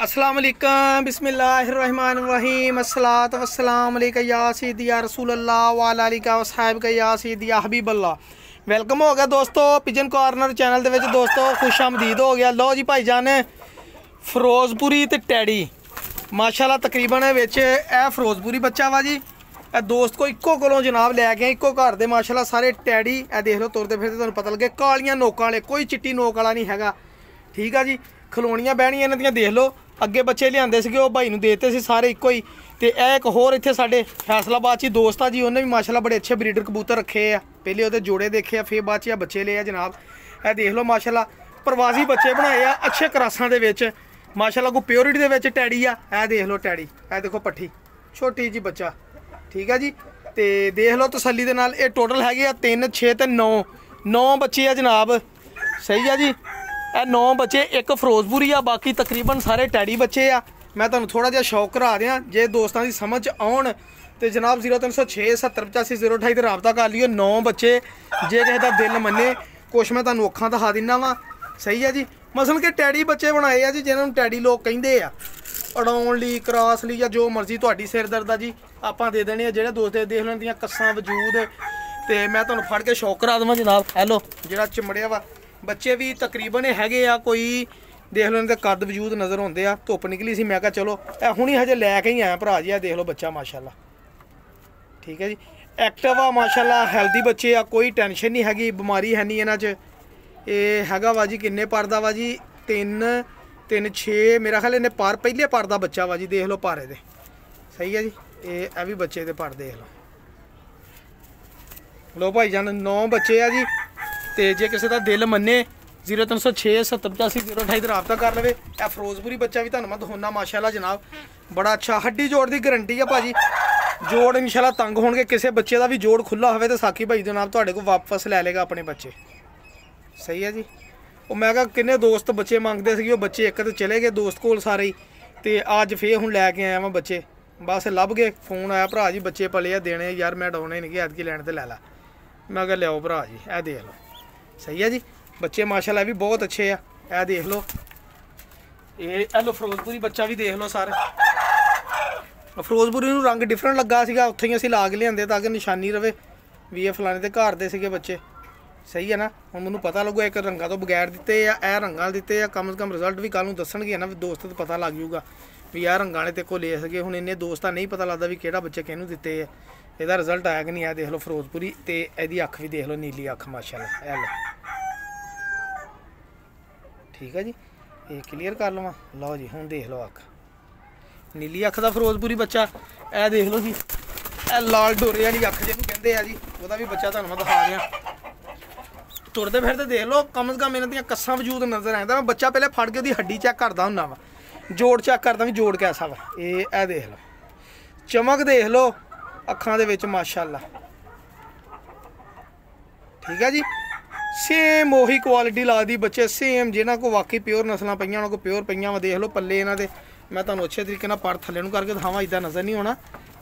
अस्सलाम वालेकुम बिस्मिल्लाहिर्रहमानिर्रहीम अस्सलातु वस्सलाम अलैका या सय्यदी या रसूलल्लाह व अला आलिका व सहाबिका या सय्यदी या हबीबल्लाह। वेलकम हो गया दोस्तों पिजन कॉर्नर चैनल दे विच दोस्तों खुश आमदीद हो गया। लो जी भाईजान फिरोजपुरी ते टैडी माशाल्लाह तकरीबन विच ए फिरोजपुरी बच्चा वा जी। ए दोस्त को इक्को कोलों जनाब लै गए इक्को घर दे माशाल्लाह सारे टैडी। ए देख लो तुरदे फिरदे तुहानूं पता लगे कालियां नोकां वाले कोई चिट्टी नोक वाला नहीं हैगा। ठीक है जी खलोणियां बहणियां इन्हां दियां देख लो अगे बच्चे लिआंदे सीगे वो भाई नूं देते सी सारे इक्को ही। ते एक होर इत्थे साडे फैसलाबाद च दोस्त आ जी उन्हें भी माशाल्लाह बड़े अच्छे ब्रीडर कबूतर रखे आ। पहले उहदे जोड़े देखे आ फिर बाद च बच्चे ले आ जनाब। ए देख लो माशाल्लाह प्रवासी बच्चे बनाए आ अच्छे क्रासां दे विच माशाल्लाह को प्योरिटी दे विच टैडी आ। ए देख लो टैडी ए देखो पट्ठी छोटी जी बच्चा। ठीक है जी ते देख लो तसल्ली दे नाल। ये टोटल हैगे आ 3 6 ते 9 बच्चे आ जनाब। सही है जी ਇਹ 9 ਬੱਚੇ ਇੱਕ ਫਿਰੋਜ਼ਪੁਰੀ ਆ ਬਾਕੀ ਤਕਰੀਬਨ ਸਾਰੇ ਟੈਡੀ ਬੱਚੇ ਆ। ਮੈਂ ਤੁਹਾਨੂੰ ਥੋੜਾ ਜਿਹਾ ਸ਼ੌਕ ਕਰਾ ਦਿਆਂ ਜੇ ਦੋਸਤਾਂ ਦੀ ਸਮਝ ਆਉਣ ਤੇ ਜਨਾਬ 0306 7085 028 ਤੇ ਰਾਬਤਾ ਕਰ ਲਿਓ। 9 ਬੱਚੇ ਜੇ ਕਿਸੇ ਦਾ ਦਿਲ ਮੰਨੇ ਕੁਛ ਮੈਂ ਤੁਹਾਨੂੰ ਅੱਖਾਂ ਦਿਖਾ ਦਿੰਨਾ ਵਾ। ਸਹੀ ਹੈ ਜੀ ਮਸਲ ਕਿ ਟੈਡੀ ਬੱਚੇ ਬਣਾਏ ਆ ਜੀ ਜਿਹਨਾਂ ਨੂੰ ਟੈਡੀ ਲੋਕ ਕਹਿੰਦੇ ਆ ਉਡਾਉਣ ਲਈ ਕ੍ਰਾਸ ਲਈ ਜਾਂ ਜੋ ਮਰਜ਼ੀ ਤੁਹਾਡੀ ਸਿਰਦਰਦ ਆ ਜੀ ਆਪਾਂ ਦੇ ਦੇਣੇ ਆ। ਜਿਹੜੇ ਦੋਸਤ ਦੇਖ ਲੈਣ ਦੀਆਂ ਕੱਸਾਂ ਵਜੂਦ ਤੇ ਮੈਂ ਤੁਹਾਨੂੰ ਫੜ ਕੇ ਸ਼ੌਕ ਕਰਾ ਦੇਵਾਂ ਜਨਾਬ। ਹੈਲੋ ਜਿਹੜਾ ਚਮੜਿਆ ਵਾ ਬੱਚੇ ਵੀ ਤਕਰੀਬਨ ਹੈਗੇ ਆ ਕੋਈ ਦੇਖ ਲਓ ਇਹਨਾਂ ਦੇ ਕੱਦ ਵਜੂਦ ਨਜ਼ਰ ਆਉਂਦੇ ਆ। ਧੁੱਪ ਨਿਕਲੀ ਸੀ ਮੈਂ ਕਿਹਾ ਚਲੋ ਇਹ ਹੁਣੀ ਹਜੇ ਲੈ ਕੇ ਹੀ ਆਇਆ ਭਰਾ ਜੀ। ਆ ਦੇਖ ਲਓ ਬੱਚਾ ਮਾਸ਼ਾਅੱਲਾ ਠੀਕ ਹੈ ਜੀ ਐਕਟਿਵ ਆ ਮਾਸ਼ਾਅੱਲਾ ਹੈਲਦੀ ਬੱਚੇ ਆ ਕੋਈ ਟੈਨਸ਼ਨ ਨਹੀਂ ਹੈਗੀ ਬਿਮਾਰੀ ਹੈ ਨਹੀਂ ਇਹਨਾਂ 'ਚ। ਇਹ ਹੈਗਾ ਵਾ ਜੀ ਕਿੰਨੇ ਪਰ ਦਾ ਵਾ ਜੀ 3 6 ਮੇਰਾ ਖਿਆਲ ਇਹਨੇ ਪਰ ਪਹਿਲੇ ਪਰ ਦਾ ਬੱਚਾ ਵਾ ਜੀ। ਦੇਖ ਲਓ ਪਾਰੇ ਦੇ ਸਹੀ ਹੈ ਜੀ ਇਹ ਵੀ ਬੱਚੇ ਦੇ ਪਰ ਦੇਖ ਲਓ ਭਾਈ ਜਾਨ 9 ਬੱਚੇ ਆ ਜੀ। ਤੇ ਜੇ ਕਿਸੇ ਦਾ ਦਿਲ ਮੰਨੇ 0306 7085 028 ਤੇ ਰਾਬਤਾ ਕਰ ਲਵੇ। ਇਹ ਫਿਰੋਜ਼ਪੁਰੀ ਬੱਚਾ ਵੀ ਤੁਹਾਨੂੰ ਮੈਂ ਦਿਖਾਉਣਾ ਮਾਸ਼ਾਅੱਲਾ ਜਨਾਬ ਬੜਾ ਅੱਛਾ ਹੱਡੀ ਜੋੜ ਦੀ ਗਰੰਟੀ ਆ ਭਾਜੀ। ਜੋੜ ਇਨਸ਼ਾਅੱਲਾ ਤੰਗ ਹੋਣਗੇ ਕਿਸੇ ਬੱਚੇ ਦਾ ਵੀ ਜੋੜ ਖੁੱਲਾ ਹੋਵੇ ਤੇ ਸਾਕੀ ਭਾਈ ਜਨਾਬ ਤੁਹਾਡੇ ਕੋਲ ਵਾਪਸ ਲੈ ਲੇਗਾ ਆਪਣੇ ਬੱਚੇ। ਸਹੀ ਹੈ ਜੀ ਉਹ ਮੈਂ ਕਿਹਾ ਕਿੰਨੇ ਦੋਸਤ ਬੱਚੇ ਮੰਗਦੇ ਸੀਗੇ ਉਹ ਬੱਚੇ ਇੱਕ ਤੇ ਚਲੇ ਗਏ ਦੋਸਤ ਕੋਲ ਸਾਰੇ ਹੀ ਤੇ ਅੱਜ ਫੇਰ ਹੁਣ ਲੈ ਕੇ ਆਇਆ ਮੈਂ ਬੱਚੇ ਬਸ ਲੱਭ ਗਏ। ਫੋਨ ਆਇਆ ਭਰਾ ਜੀ ਬੱਚੇ ਪਲੇ ਆ ਦੇਣੇ ਯਾਰ ਮੈਂ ਡਾਉਣੇ ਨਹੀਂ ਕਿ ਐਤਕੀ ਲੈਣ ਤੇ ਲੈ ਲਾ। ਮੈਂ ਕਿਹਾ ਲਿਆਓ ਭਰਾ ਜੀ ਇਹ ਦੇਖ ਲਓ। सही है जी बच्चे माशाल्लाह भी बहुत अच्छे आ। ए देख लो ये लो फिरोजपुरी बच्चा भी देख लो सारे फिरोजपुरी नूं रंग डिफरेंट लगा सीगा उत्थे ही असीं ला के लिआंदे ताकि निशानी रवे भी ये फलाने दे घर दे सीगे बच्चे। सही है ना हुण मैनूं पता लगूगा एक रंगा तो बगैर दिते आ ए रंगां दिते आ कम से कम रिजल्ट भी कल नूं दस्सणगे ना भी दोस्त तो पता लग जूगा भी आ रंगां ने ते को ले सके। हुण इन्ने दोस्तां नहीं पता लगदा भी किहड़ा बच्चे किहनूं दिते आ ਇਹਦਾ ਰਿਜ਼ਲਟ ਆਇਆ ਕਿ ਨਹੀਂ। ਆ ਦੇਖ ਲਓ ਫਿਰੋਜ਼ਪੁਰੀ ਤੇ ਇਹਦੀ ਅੱਖ ਵੀ ਦੇਖ ਲਓ ਨੀਲੀ ਅੱਖ ਮਾਸ਼ਾਅੱਲਾ ਇਹ ਲਓ ਠੀਕ ਹੈ ਜੀ ਇਹ ਕਲੀਅਰ ਕਰ ਲਵਾਂ। ਲਓ ਜੀ ਹੁਣ ਦੇਖ ਲਓ ਅੱਖ ਨੀਲੀ ਅੱਖ ਦਾ ਫਿਰੋਜ਼ਪੁਰੀ ਬੱਚਾ। ਇਹ ਦੇਖ ਲਓ ਜੀ ਇਹ ਲਾਲ ਡੋਰੇ ਵਾਲੀ ਅੱਖ ਜਿਹਨੂੰ ਕਹਿੰਦੇ ਆ ਜੀ ਉਹਦਾ ਵੀ ਬੱਚਾ ਤੁਹਾਨੂੰ ਮੈਂ ਦਿਖਾ ਦਿਆਂ। ਤੁਰਦੇ ਫਿਰਦੇ ਦੇਖ ਲਓ ਕਮ ਸੇ ਕਮ ਇਹਨਾਂ ਦੀਆਂ ਕੱਸਾਂ ਵਜੂਦ ਨਜ਼ਰ ਆਉਂਦਾ। ਮੈਂ ਬੱਚਾ ਪਹਿਲੇ ਫੜ ਕੇ ਉਹਦੀ ਹੱਡੀ ਚੈੱਕ ਕਰਦਾ ਹੁੰਦਾ ਵਾ ਜੋੜ ਚੈੱਕ ਕਰਦਾ ਵੀ ਜੋੜ ਕੈਸਾ ਵਾ। ਇਹ ਦੇਖ ਲਓ ਚਮਕ ਦੇਖ ਲਓ ਅੱਖਾਂ ਦੇ ਵਿੱਚ ਮਾਸ਼ਾਅੱਲਾ ਠੀਕ ਹੈ ਜੀ ਸੇਮ ਉਹੀ ਕੁਆਲਿਟੀ ਲੱਗਦੀ ਬੱਚੇ ਸੇਮ ਜਿਹਨਾਂ ਕੋ ਵਾਕਈ ਪਿਓਰ ਨਸਲਾਂ ਪਈਆਂ ਉਹਨਾਂ ਕੋ ਪਿਓਰ ਪਈਆਂ ਵਾ। ਦੇਖ ਲਓ ਪੱਲੇ ਇਹਨਾਂ ਦੇ ਮੈਂ ਤੁਹਾਨੂੰ ਅੱਛੇ ਤਰੀਕੇ ਨਾਲ ਪਰ ਥੱਲੇ ਨੂੰ ਕਰਕੇ ਦਿਖਾਵਾਂ ਇੱਦਾਂ ਨਜ਼ਰ ਨਹੀਂ ਆਉਣਾ।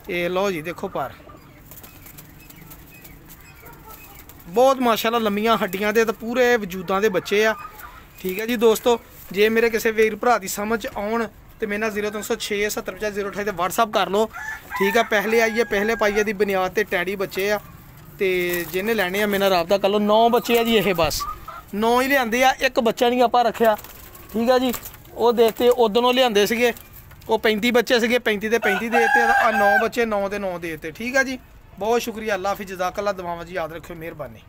ਇਹ ਲਓ ਜੀ ਦੇਖੋ ਪਰ ਬਹੁਤ ਮਾਸ਼ਾਅੱਲਾ ਲੰਮੀਆਂ ਹੱਡੀਆਂ ਦੇ ਤੇ ਪੂਰੇ ਵਜੂਦਾਂ ਦੇ ਬੱਚੇ ਆ। ਠੀਕ ਹੈ ਜੀ ਦੋਸਤੋ ਜੇ ਮੇਰੇ ਕਿਸੇ ਵੀਰ ਭਰਾ ਦੀ ਸਮਝ ਆਉਣ तो मेरे 0306 7085 028 ਤੇ WhatsApp कर लो। ठीक है पहले आइए पहले पाइए दी बुनियाद ते टैडी बच्चे आ ते जिन्हें लैने आ मेरा राबता कर लो। 9 बच्चे आ जी ये बस 9 ही लिआंदे आ एक बच्चा नहीं आपां रखिया। ठीक है जी वो देते उदों लिआंदे सीगे वो 35 बच्चे सीगे 35 ते 35 देते आ 9 बच्चे 9 ते 9 देते। ठीक है जी बहुत शुक्रिया अल्लाह हाफिज़ जज़ाकल्लाह दुआवां जी याद रखियो मेहरबानी।